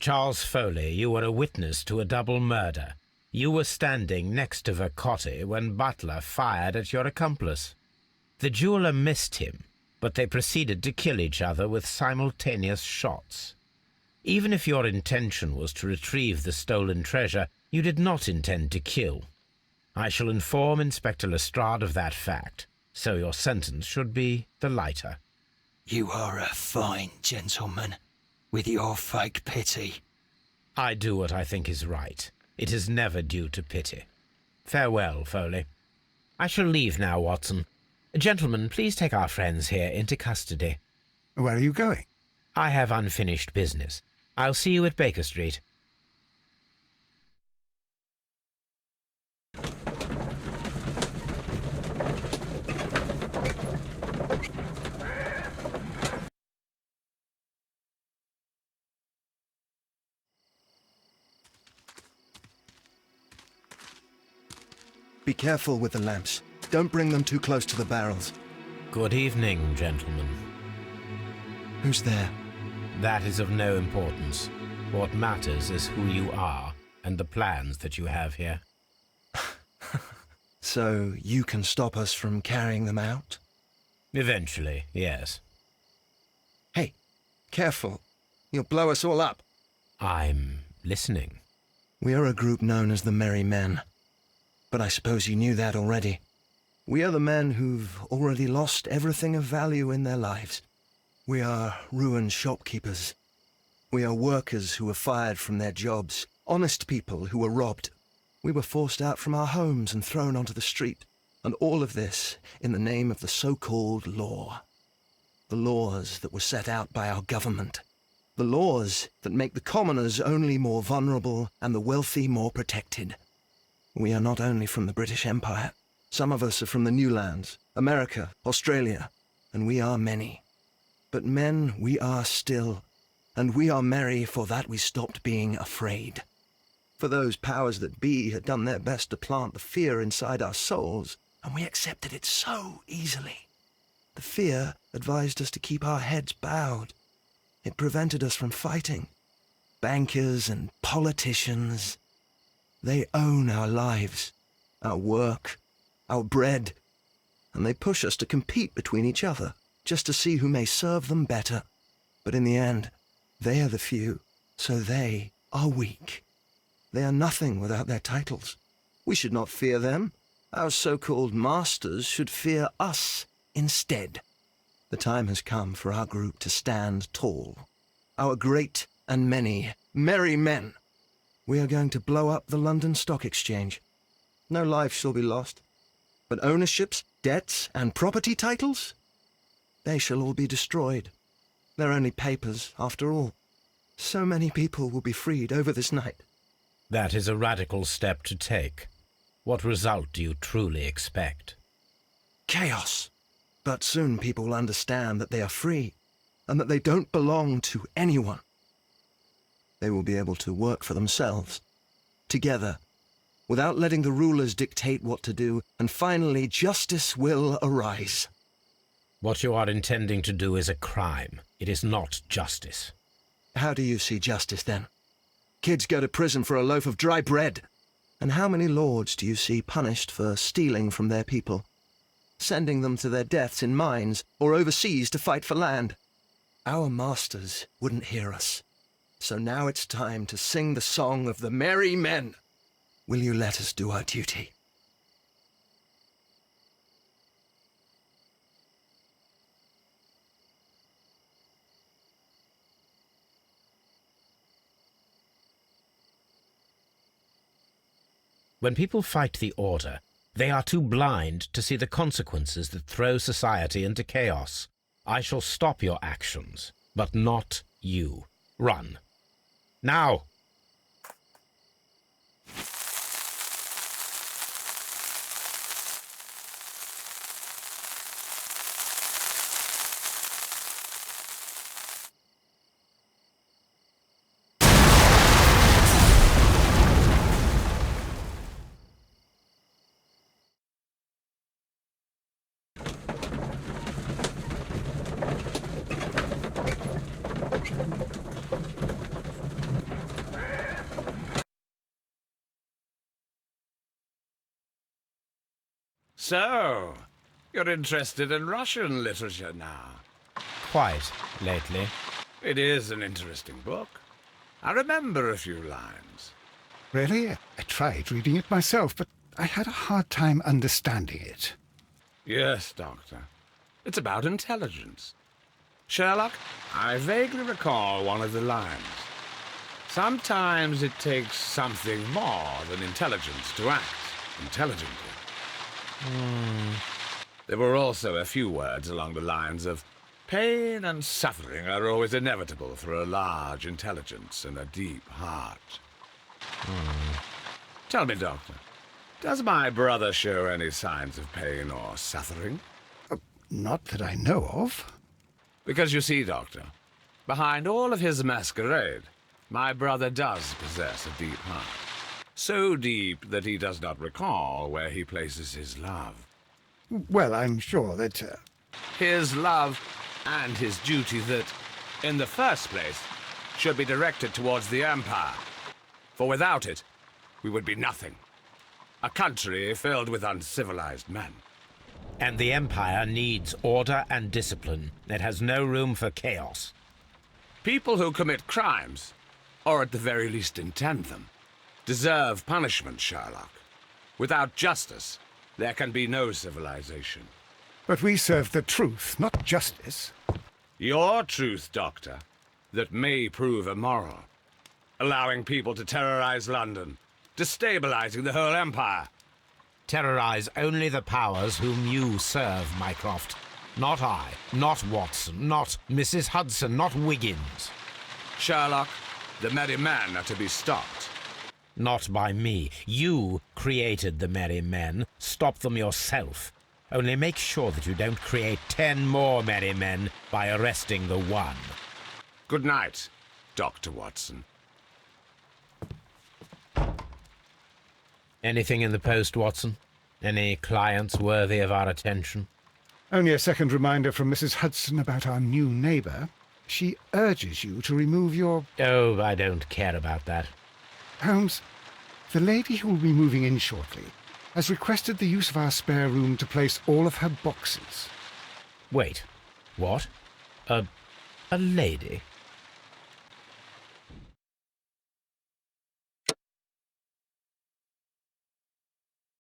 Charles Foley, you were a witness to a double murder. You were standing next to Vercotti when Butler fired at your accomplice. The jeweler missed him, but they proceeded to kill each other with simultaneous shots. Even if your intention was to retrieve the stolen treasure, you did not intend to kill. I shall inform Inspector Lestrade of that fact, so your sentence should be the lighter. You are a fine gentleman, with your fake pity. I do what I think is right. It is never due to pity. Farewell, Foley. I shall leave now, Watson. Gentlemen, please take our friends here into custody. Where are you going? I have unfinished business. I'll see you at Baker Street. Be careful with the lamps. Don't bring them too close to the barrels. Good evening, gentlemen. Who's there? That is of no importance. What matters is who you are and the plans that you have here. So you can stop us from carrying them out? Eventually, yes. Hey, careful. You'll blow us all up. I'm listening. We are a group known as the Merry Men. But I suppose you knew that already. We are the men who've already lost everything of value in their lives. We are ruined shopkeepers. We are workers who were fired from their jobs. Honest people who were robbed. We were forced out from our homes and thrown onto the street. And all of this in the name of the so-called law. The laws that were set out by our government. The laws that make the commoners only more vulnerable and the wealthy more protected. We are not only from the British Empire. Some of us are from the New Lands, America, Australia, and we are many. But men we are still, and we are merry for that we stopped being afraid. For those powers that be had done their best to plant the fear inside our souls, and we accepted it so easily. The fear advised us to keep our heads bowed. It prevented us from fighting. Bankers and politicians, they own our lives, our work, our bread, and they push us to compete between each other, just to see who may serve them better. But in the end, they are the few, so they are weak. They are nothing without their titles. We should not fear them. Our so-called masters should fear us instead. The time has come for our group to stand tall. Our great and many merry men. We are going to blow up the London Stock Exchange. No life shall be lost. But ownerships, debts, and property titles? They shall all be destroyed. They're only papers, after all. So many people will be freed over this night. That is a radical step to take. What result do you truly expect? Chaos. But soon people will understand that they are free, and that they don't belong to anyone. They will be able to work for themselves, together, without letting the rulers dictate what to do, and finally justice will arise. What you are intending to do is a crime. It is not justice. How do you see justice, then? Kids go to prison for a loaf of dry bread. And how many lords do you see punished for stealing from their people, sending them to their deaths in mines or overseas to fight for land? Our masters wouldn't hear us. So now it's time to sing the song of the merry men. Will you let us do our duty? When people fight the order, they are too blind to see the consequences that throw society into chaos. I shall stop your actions, but not you. Run. Now! So, you're interested in Russian literature now? Quite lately. It is an interesting book. I remember a few lines. Really? I tried reading it myself, but I had a hard time understanding it. Yes, Doctor. It's about intelligence. Sherlock, I vaguely recall one of the lines. Sometimes it takes something more than intelligence to act intelligently. There were also a few words along the lines of, pain and suffering are always inevitable for a large intelligence and a deep heart. Tell me, Doctor, does my brother show any signs of pain or suffering? Not that I know of. Because you see, Doctor, behind all of his masquerade, my brother does possess a deep heart. So deep that he does not recall where he places his love. Well, I'm sure that... His love and his duty that, in the first place, should be directed towards the Empire. For without it, we would be nothing. A country filled with uncivilized men. And the Empire needs order and discipline. It has no room for chaos. People who commit crimes, or at the very least intend them, deserve punishment, Sherlock. Without justice, there can be no civilization. But we serve the truth, not justice. Your truth, Doctor, that may prove immoral. Allowing people to terrorize London, destabilizing the whole empire. Terrorize only the powers whom you serve, Mycroft. Not I, not Watson, not Mrs. Hudson, not Wiggins. Sherlock, the merry men are to be stopped. Not by me. You created the merry men. Stop them yourself. Only make sure that you don't create 10 more merry men by arresting the one. Good night, Dr. Watson. Anything in the post, Watson? Any clients worthy of our attention? Only a second reminder from Mrs. Hudson about our new neighbour. She urges you to remove your... Oh, I don't care about that. Holmes, the lady who will be moving in shortly has requested the use of our spare room to place all of her boxes. Wait, what? A lady?